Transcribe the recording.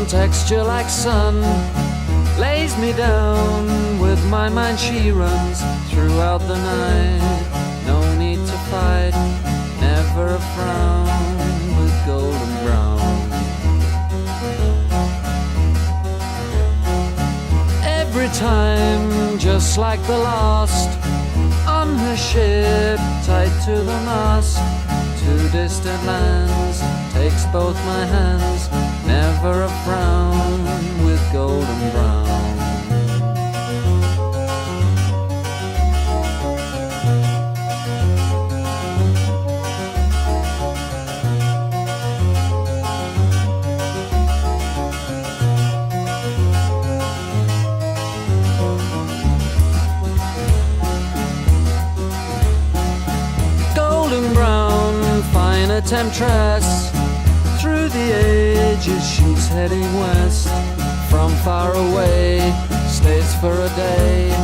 Texture like sun lays me down. With my mind she runs throughout the night. No need to fight, never a frown. With golden brown, every time just like the last. On her ship, tied to the mast, to distant lands, takes both my hands. Never a frown, with golden brown. Golden brown, fine a temptress. Through the ages she's heading west. From far away, stays for a day.